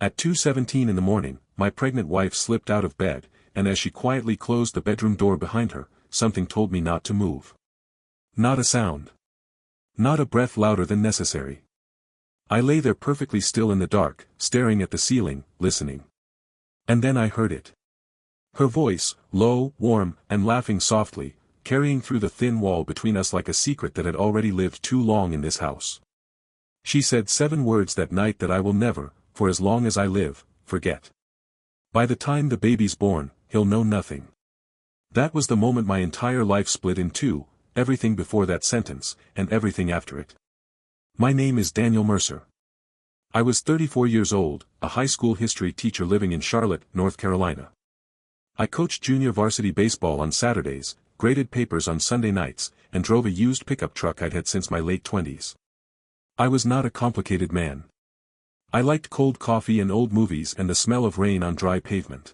At 2:17 in the morning, my pregnant wife slipped out of bed, and as she quietly closed the bedroom door behind her, something told me not to move. Not a sound. Not a breath louder than necessary. I lay there perfectly still in the dark, staring at the ceiling, listening. And then I heard it. Her voice, low, warm, and laughing softly, carrying through the thin wall between us like a secret that had already lived too long in this house. She said 7 words that night that I will never, for as long as I live, forget. By the time the baby's born, he'll know nothing. That was the moment my entire life split in two, everything before that sentence, and everything after it. My name is Daniel Mercer. I was 34 years old, a high school history teacher living in Charlotte, North Carolina. I coached junior varsity baseball on Saturdays, graded papers on Sunday nights, and drove a used pickup truck I'd had since my late 20s. I was not a complicated man. I liked cold coffee and old movies and the smell of rain on dry pavement.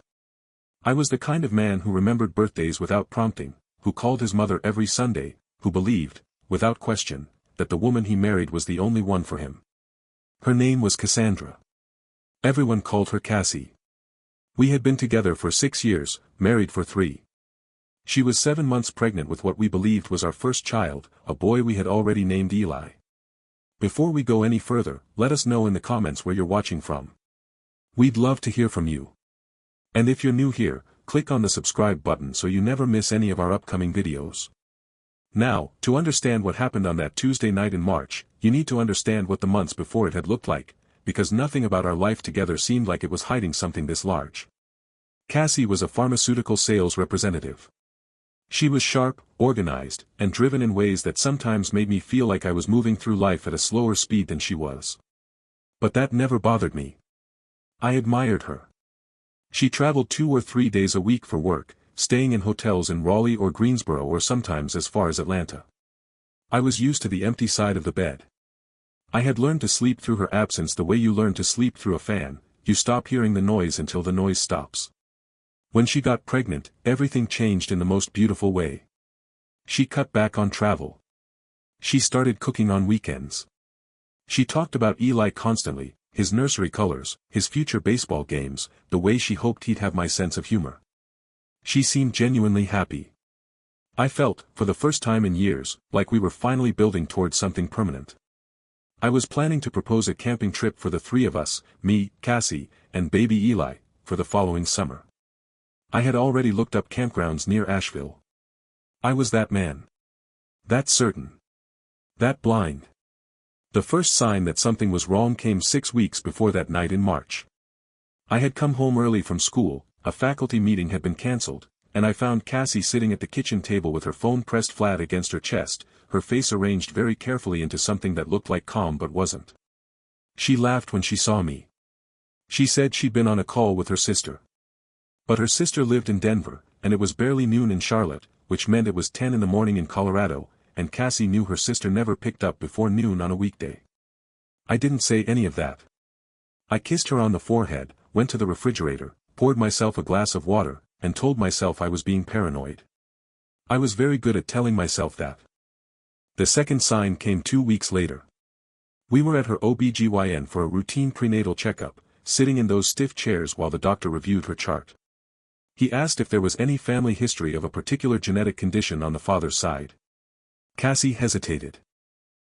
I was the kind of man who remembered birthdays without prompting, who called his mother every Sunday, who believed, without question, that the woman he married was the only one for him. Her name was Cassandra. Everyone called her Cassie. We had been together for 6 years, married for 3. She was 7 months pregnant with what we believed was our first child, a boy we had already named Eli. Before we go any further, let us know in the comments where you're watching from. We'd love to hear from you. And if you're new here, click on the subscribe button so you never miss any of our upcoming videos. Now, to understand what happened on that Tuesday night in March, you need to understand what the months before it had looked like, because nothing about our life together seemed like it was hiding something this large. Cassie was a pharmaceutical sales representative. She was sharp, organized, and driven in ways that sometimes made me feel like I was moving through life at a slower speed than she was. But that never bothered me. I admired her. She traveled 2 or 3 days a week for work, staying in hotels in Raleigh or Greensboro or sometimes as far as Atlanta. I was used to the empty side of the bed. I had learned to sleep through her absence the way you learn to sleep through a fan, you stop hearing the noise until the noise stops. When she got pregnant, everything changed in the most beautiful way. She cut back on travel. She started cooking on weekends. She talked about Eli constantly, his nursery colors, his future baseball games, the way she hoped he'd have my sense of humor. She seemed genuinely happy. I felt, for the first time in years, like we were finally building towards something permanent. I was planning to propose a camping trip for the 3 of us, me, Cassie, and baby Eli, for the following summer. I had already looked up campgrounds near Asheville. I was that man. That certain. That blind. The first sign that something was wrong came 6 weeks before that night in March. I had come home early from school, a faculty meeting had been cancelled, and I found Cassie sitting at the kitchen table with her phone pressed flat against her chest, her face arranged very carefully into something that looked like calm but wasn't. She laughed when she saw me. She said she'd been on a call with her sister. But her sister lived in Denver, and it was barely noon in Charlotte, which meant it was 10 in the morning in Colorado, and Cassie knew her sister never picked up before noon on a weekday. I didn't say any of that. I kissed her on the forehead, went to the refrigerator, poured myself a glass of water, and told myself I was being paranoid. I was very good at telling myself that. The second sign came 2 weeks later. We were at her OB/GYN for a routine prenatal checkup, sitting in those stiff chairs while the doctor reviewed her chart. He asked if there was any family history of a particular genetic condition on the father's side. Cassie hesitated.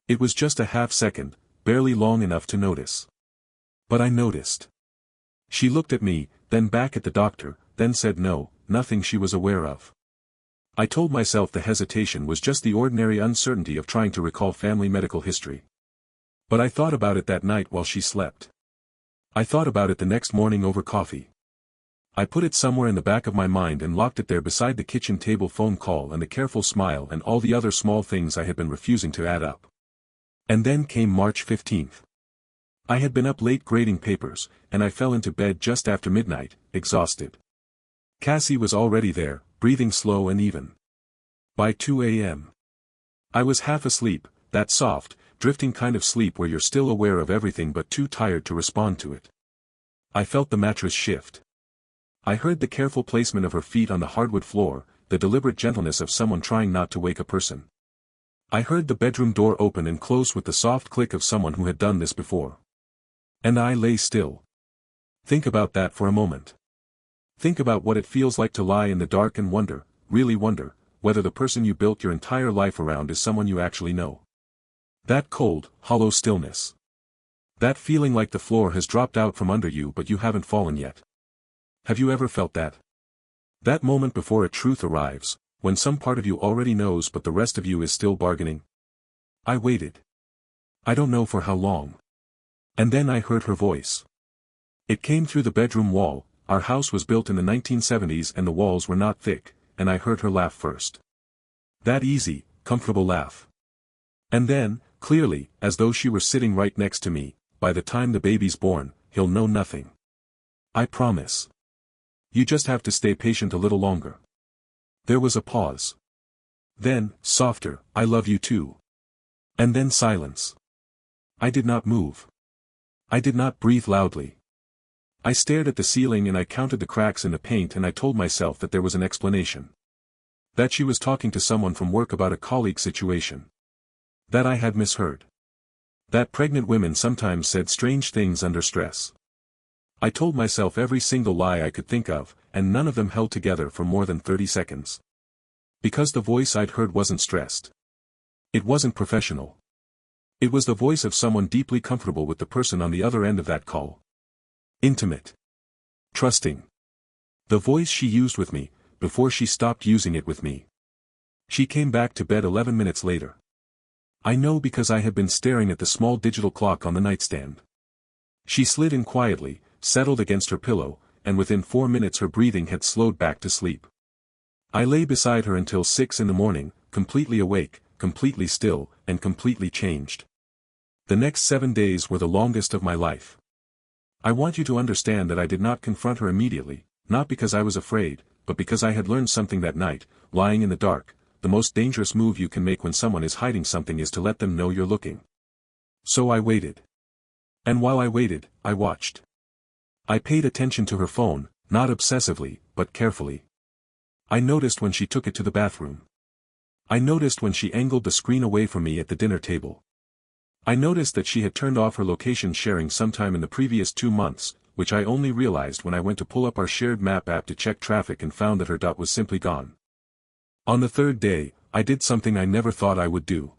It was just a half second, barely long enough to notice. But I noticed. She looked at me, then back at the doctor, then said no, nothing she was aware of. I told myself the hesitation was just the ordinary uncertainty of trying to recall family medical history. But I thought about it that night while she slept. I thought about it the next morning over coffee. I put it somewhere in the back of my mind and locked it there beside the kitchen table phone call and the careful smile and all the other small things I had been refusing to add up. And then came March 15th. I had been up late grading papers, and I fell into bed just after midnight, exhausted. Cassie was already there, breathing slow and even. By 2 a.m. I was half asleep, that soft, drifting kind of sleep where you're still aware of everything but too tired to respond to it. I felt the mattress shift. I heard the careful placement of her feet on the hardwood floor, the deliberate gentleness of someone trying not to wake a person. I heard the bedroom door open and close with the soft click of someone who had done this before. And I lay still. Think about that for a moment. Think about what it feels like to lie in the dark and wonder, really wonder, whether the person you built your entire life around is someone you actually know. That cold, hollow stillness. That feeling like the floor has dropped out from under you but you haven't fallen yet. Have you ever felt that? That moment before a truth arrives, when some part of you already knows but the rest of you is still bargaining? I waited. I don't know for how long. And then I heard her voice. It came through the bedroom wall. Our house was built in the 1970s and the walls were not thick, and I heard her laugh first. That easy, comfortable laugh. And then, clearly, as though she were sitting right next to me, by the time the baby's born, he'll know nothing. I promise. You just have to stay patient a little longer. There was a pause. Then, softer, I love you too. And then silence. I did not move. I did not breathe loudly. I stared at the ceiling and I counted the cracks in the paint and I told myself that there was an explanation. That she was talking to someone from work about a colleague situation. That I had misheard. That pregnant women sometimes said strange things under stress. I told myself every single lie I could think of, and none of them held together for more than 30 seconds. Because the voice I'd heard wasn't stressed. It wasn't professional. It was the voice of someone deeply comfortable with the person on the other end of that call. Intimate. Trusting. The voice she used with me, before she stopped using it with me. She came back to bed 11 minutes later. I know because I had been staring at the small digital clock on the nightstand. She slid in quietly, settled against her pillow, and within 4 minutes her breathing had slowed back to sleep. I lay beside her until 6 in the morning, completely awake, completely still, and completely changed. The next 7 days were the longest of my life. I want you to understand that I did not confront her immediately, not because I was afraid, but because I had learned something that night. Lying in the dark, the most dangerous move you can make when someone is hiding something is to let them know you're looking. So I waited. And while I waited, I watched. I paid attention to her phone, not obsessively, but carefully. I noticed when she took it to the bathroom. I noticed when she angled the screen away from me at the dinner table. I noticed that she had turned off her location sharing sometime in the previous 2 months, which I only realized when I went to pull up our shared map app to check traffic and found that her dot was simply gone. On the 3rd day, I did something I never thought I would do.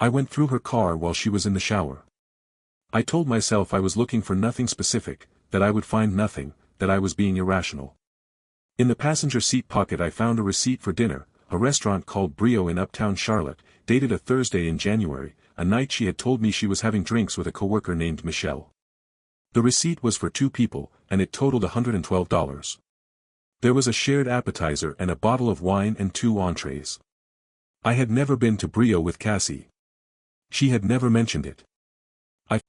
I went through her car while she was in the shower. I told myself I was looking for nothing specific, that I would find nothing, that I was being irrational. In the passenger seat pocket I found a receipt for dinner, a restaurant called Brio in Uptown Charlotte, dated a Thursday in January, a night she had told me she was having drinks with a coworker named Michelle. The receipt was for 2 people, and it totaled $112. There was a shared appetizer and a bottle of wine and 2 entrees. I had never been to Brio with Cassie. She had never mentioned it.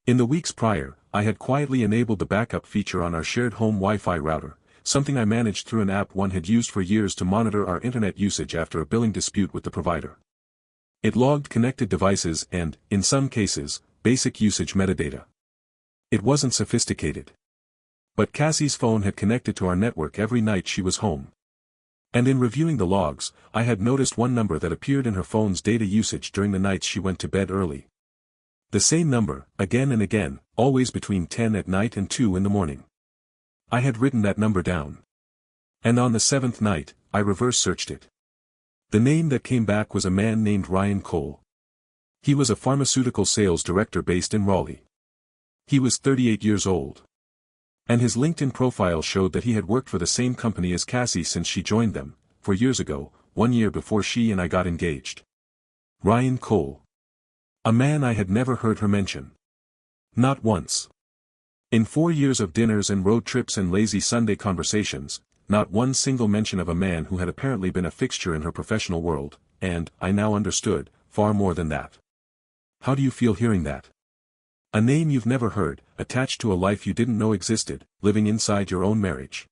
In the weeks prior, I had quietly enabled the backup feature on our shared home Wi-Fi router, something I managed through an app one had used for years to monitor our internet usage after a billing dispute with the provider. It logged connected devices and, in some cases, basic usage metadata. It wasn't sophisticated. But Cassie's phone had connected to our network every night she was home. And in reviewing the logs, I had noticed one number that appeared in her phone's data usage during the nights she went to bed early. The same number, again and again, always between 10 at night and 2 in the morning. I had written that number down. And on the 7th night, I reverse searched it. The name that came back was a man named Ryan Cole. He was a pharmaceutical sales director based in Raleigh. He was 38 years old. And his LinkedIn profile showed that he had worked for the same company as Cassie since she joined them, 4 years ago, 1 year before she and I got engaged. Ryan Cole. A man I had never heard her mention. Not once. In 4 years of dinners and road trips and lazy Sunday conversations, not one single mention of a man who had apparently been a fixture in her professional world, and, I now understood, far more than that. How do you feel hearing that? A name you've never heard, attached to a life you didn't know existed, living inside your own marriage.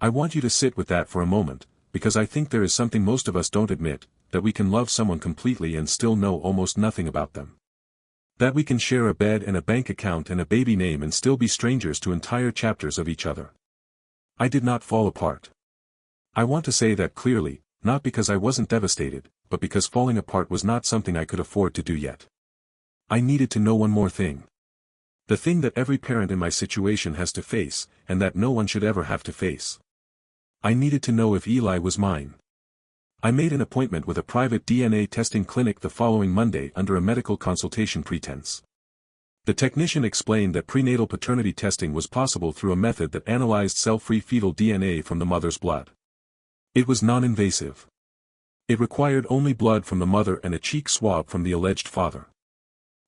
I want you to sit with that for a moment, because I think there is something most of us don't admit, that we can love someone completely and still know almost nothing about them. That we can share a bed and a bank account and a baby name and still be strangers to entire chapters of each other. I did not fall apart. I want to say that clearly, not because I wasn't devastated, but because falling apart was not something I could afford to do yet. I needed to know one more thing. The thing that every parent in my situation has to face, and that no one should ever have to face. I needed to know if Eli was mine. I made an appointment with a private DNA testing clinic the following Monday under a medical consultation pretense. The technician explained that prenatal paternity testing was possible through a method that analyzed cell-free fetal DNA from the mother's blood. It was non-invasive. It required only blood from the mother and a cheek swab from the alleged father.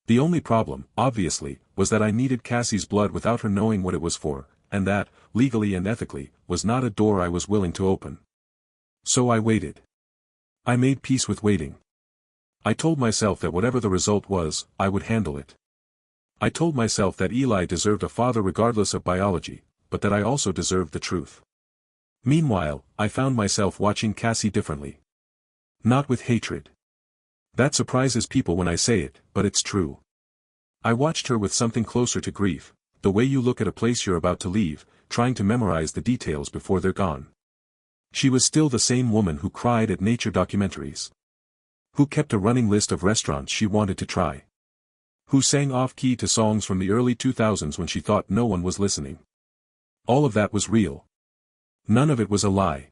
The only problem, obviously, was that I needed Cassie's blood without her knowing what it was for, and that, legally and ethically, was not a door I was willing to open. So I waited. I made peace with waiting. I told myself that whatever the result was, I would handle it. I told myself that Eli deserved a father regardless of biology, but that I also deserved the truth. Meanwhile, I found myself watching Cassie differently. Not with hatred. That surprises people when I say it, but it's true. I watched her with something closer to grief, the way you look at a place you're about to leave, trying to memorize the details before they're gone. She was still the same woman who cried at nature documentaries. Who kept a running list of restaurants she wanted to try. Who sang off-key to songs from the early 2000s when she thought no one was listening. All of that was real. None of it was a lie.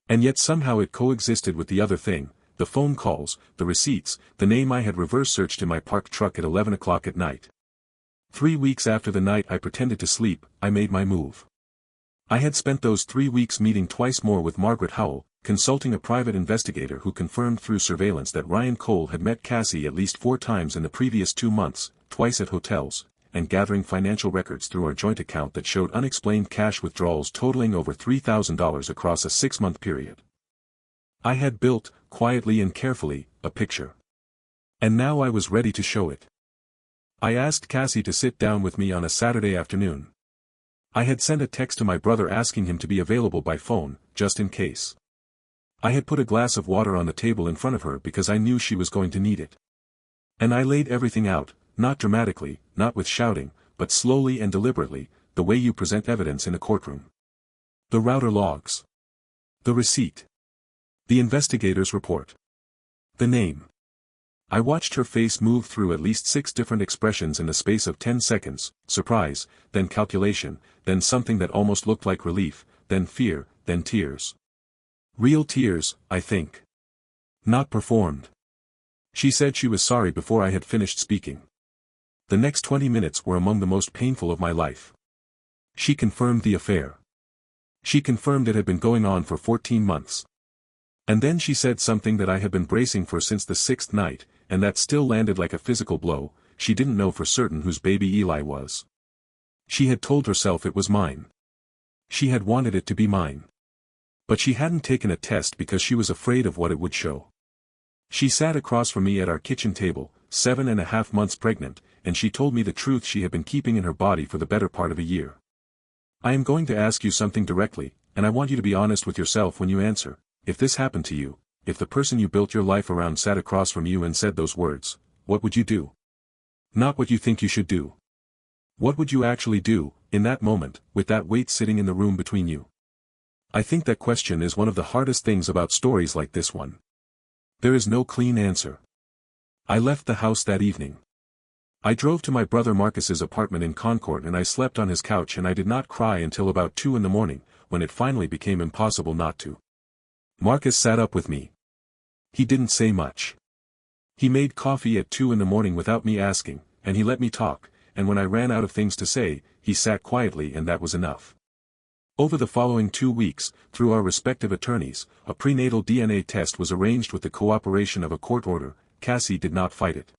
And yet somehow it coexisted with the other thing, the phone calls, the receipts, the name I had reverse-searched in my parked truck at 11 o'clock at night. 3 weeks after the night I pretended to sleep, I made my move. I had spent those 3 weeks meeting twice more with Margaret Howell, consulting a private investigator who confirmed through surveillance that Ryan Cole had met Cassie at least 4 times in the previous 2 months, twice at hotels, and gathering financial records through our joint account that showed unexplained cash withdrawals totaling over $3,000 across a 6-month period. I had built, quietly and carefully, a picture. And now I was ready to show it. I asked Cassie to sit down with me on a Saturday afternoon. I had sent a text to my brother asking him to be available by phone, just in case. I had put a glass of water on the table in front of her because I knew she was going to need it. And I laid everything out, not dramatically, not with shouting, but slowly and deliberately, the way you present evidence in a courtroom. The router logs. The receipt. The investigator's report. The name. I watched her face move through at least 6 different expressions in the space of 10 seconds, surprise, then calculation, then something that almost looked like relief, then fear, then tears. Real tears, I think. Not performed. She said she was sorry before I had finished speaking. The next 20 minutes were among the most painful of my life. She confirmed the affair. She confirmed it had been going on for 14 months. And then she said something that I had been bracing for since the 6th night, and that still landed like a physical blow: she didn't know for certain whose baby Eli was. She had told herself it was mine. She had wanted it to be mine. But she hadn't taken a test because she was afraid of what it would show. She sat across from me at our kitchen table, 7.5 months pregnant, and she told me the truth she had been keeping in her body for the better part of a year. I am going to ask you something directly, and I want you to be honest with yourself when you answer. If this happened to you, if the person you built your life around sat across from you and said those words, what would you do? Not what you think you should do. What would you actually do, in that moment, with that weight sitting in the room between you? I think that question is one of the hardest things about stories like this one. There is no clean answer. I left the house that evening. I drove to my brother Marcus's apartment in Concord and I slept on his couch, and I did not cry until about 2 in the morning, when it finally became impossible not to. Marcus sat up with me. He didn't say much. He made coffee at 2 in the morning without me asking, and he let me talk, and when I ran out of things to say, he sat quietly, and that was enough. Over the following 2 weeks, through our respective attorneys, a prenatal DNA test was arranged with the cooperation of a court order. Cassie did not fight it.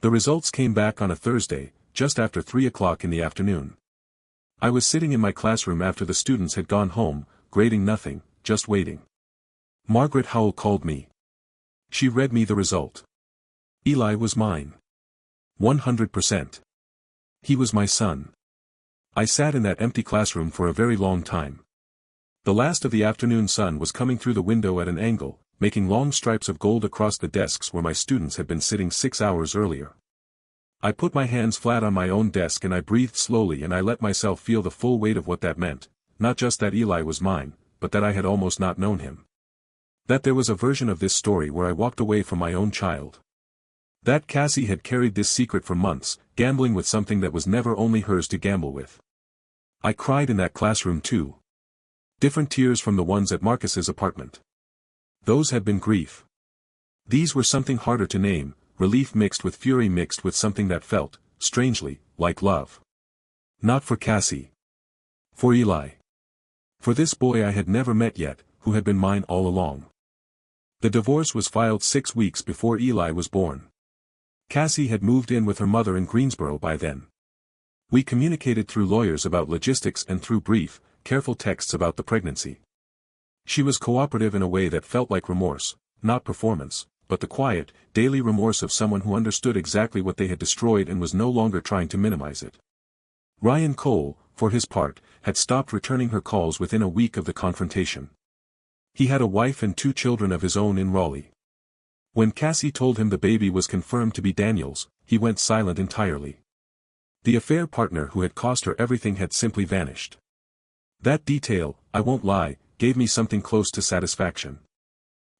The results came back on a Thursday, just after 3 o'clock in the afternoon. I was sitting in my classroom after the students had gone home, grading nothing, just waiting. Margaret Howell called me. She read me the result. Eli was mine. 100%. He was my son. I sat in that empty classroom for a very long time. The last of the afternoon sun was coming through the window at an angle, making long stripes of gold across the desks where my students had been sitting 6 hours earlier. I put my hands flat on my own desk and I breathed slowly, and I let myself feel the full weight of what that meant, not just that Eli was mine, but that I had almost not known him. That there was a version of this story where I walked away from my own child. That Cassie had carried this secret for months, gambling with something that was never only hers to gamble with. I cried in that classroom too. Different tears from the ones at Marcus's apartment. Those had been grief. These were something harder to name, relief mixed with fury mixed with something that felt, strangely, like love. Not for Cassie. For Eli. For this boy I had never met yet, who had been mine all along. The divorce was filed 6 weeks before Eli was born. Cassie had moved in with her mother in Greensboro by then. We communicated through lawyers about logistics and through brief, careful texts about the pregnancy. She was cooperative in a way that felt like remorse, not performance, but the quiet, daily remorse of someone who understood exactly what they had destroyed and was no longer trying to minimize it. Ryan Cole, for his part, had stopped returning her calls within a week of the confrontation. He had a wife and 2 children of his own in Raleigh. When Cassie told him the baby was confirmed to be Daniel's, he went silent entirely. The affair partner who had cost her everything had simply vanished. That detail, I won't lie, gave me something close to satisfaction.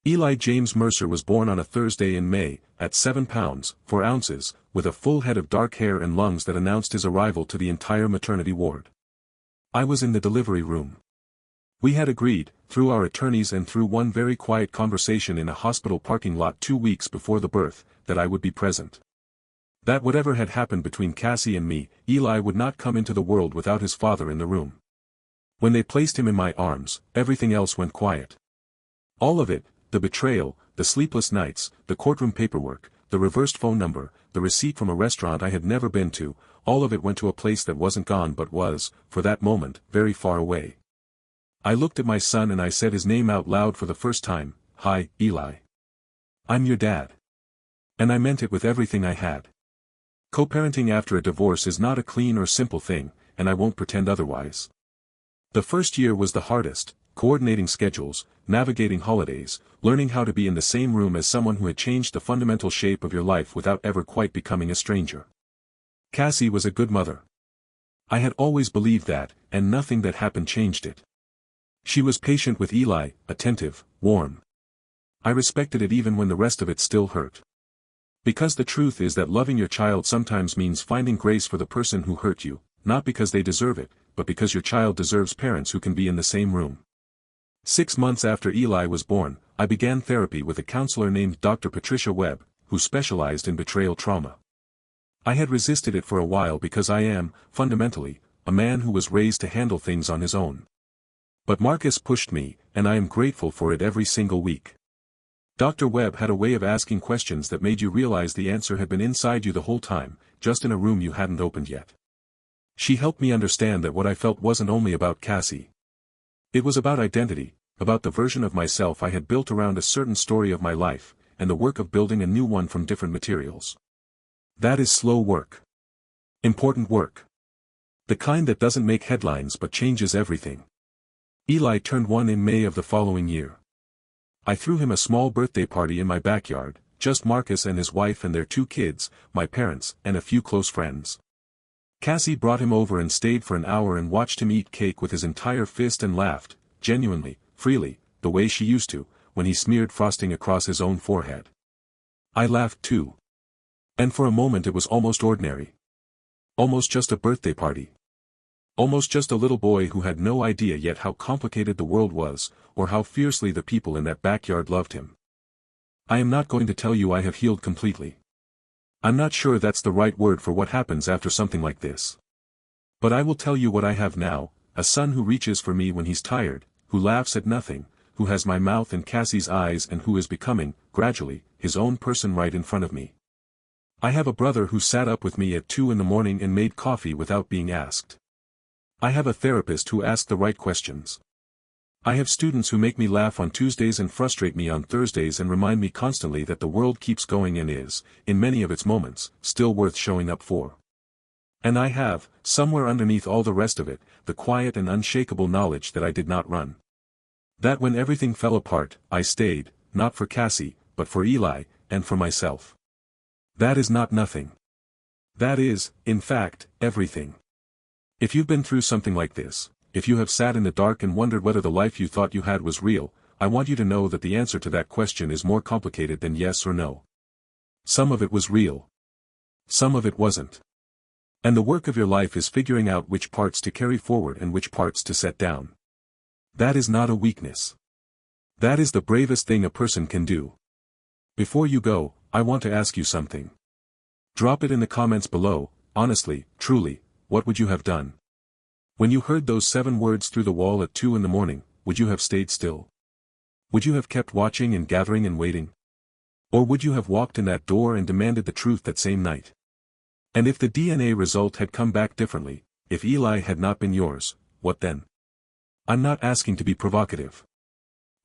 Eli James Mercer was born on a Thursday in May, at 7 pounds, 4 ounces, with a full head of dark hair and lungs that announced his arrival to the entire maternity ward. I was in the delivery room. We had agreed, through our attorneys and through one very quiet conversation in a hospital parking lot 2 weeks before the birth, that I would be present. That whatever had happened between Cassie and me, Eli would not come into the world without his father in the room. When they placed him in my arms, everything else went quiet. All of it, the betrayal, the sleepless nights, the courtroom paperwork, the reversed phone number, the receipt from a restaurant I had never been to, all of it went to a place that wasn't gone but was, for that moment, very far away. I looked at my son and I said his name out loud for the first time, "Hi, Eli. I'm your dad." And I meant it with everything I had. Co-parenting after a divorce is not a clean or simple thing, and I won't pretend otherwise. The first year was the hardest, coordinating schedules, navigating holidays, learning how to be in the same room as someone who had changed the fundamental shape of your life without ever quite becoming a stranger. Cassie was a good mother. I had always believed that, and nothing that happened changed it. She was patient with Eli, attentive, warm. I respected it even when the rest of it still hurt. Because the truth is that loving your child sometimes means finding grace for the person who hurt you, not because they deserve it, but because your child deserves parents who can be in the same room. 6 months after Eli was born, I began therapy with a counselor named Dr. Patricia Webb, who specialized in betrayal trauma. I had resisted it for a while because I am, fundamentally, a man who was raised to handle things on his own. But Marcus pushed me, and I am grateful for it every single week. Dr. Webb had a way of asking questions that made you realize the answer had been inside you the whole time, just in a room you hadn't opened yet. She helped me understand that what I felt wasn't only about Cassie. It was about identity, about the version of myself I had built around a certain story of my life, and the work of building a new one from different materials. That is slow work. Important work. The kind that doesn't make headlines but changes everything. Eli turned 1 in May of the following year. I threw him a small birthday party in my backyard, just Marcus and his wife and their 2 kids, my parents, and a few close friends. Cassie brought him over and stayed for an hour and watched him eat cake with his entire fist and laughed, genuinely, freely, the way she used to, when he smeared frosting across his own forehead. I laughed too. And for a moment it was almost ordinary. Almost just a birthday party. Almost just a little boy who had no idea yet how complicated the world was, or how fiercely the people in that backyard loved him. I am not going to tell you I have healed completely. I'm not sure that's the right word for what happens after something like this. But I will tell you what I have now, a son who reaches for me when he's tired, who laughs at nothing, who has my mouth and Cassie's eyes and who is becoming, gradually, his own person right in front of me. I have a brother who sat up with me at 2 in the morning and made coffee without being asked. I have a therapist who asks the right questions. I have students who make me laugh on Tuesdays and frustrate me on Thursdays and remind me constantly that the world keeps going and is, in many of its moments, still worth showing up for. And I have, somewhere underneath all the rest of it, the quiet and unshakable knowledge that I did not run. That when everything fell apart, I stayed, not for Cassie, but for Eli, and for myself. That is not nothing. That is, in fact, everything. If you've been through something like this, if you have sat in the dark and wondered whether the life you thought you had was real, I want you to know that the answer to that question is more complicated than yes or no. Some of it was real. Some of it wasn't. And the work of your life is figuring out which parts to carry forward and which parts to set down. That is not a weakness. That is the bravest thing a person can do. Before you go, I want to ask you something. Drop it in the comments below. Honestly, truly, what would you have done? When you heard those 7 words through the wall at 2 in the morning, would you have stayed still? Would you have kept watching and gathering and waiting? Or would you have walked in that door and demanded the truth that same night? And if the DNA result had come back differently, if Eli had not been yours, what then? I'm not asking to be provocative.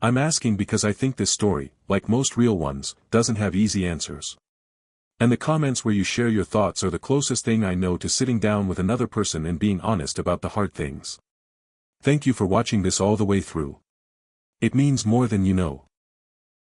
I'm asking because I think this story, like most real ones, doesn't have easy answers. And the comments where you share your thoughts are the closest thing I know to sitting down with another person and being honest about the hard things. Thank you for watching this all the way through. It means more than you know.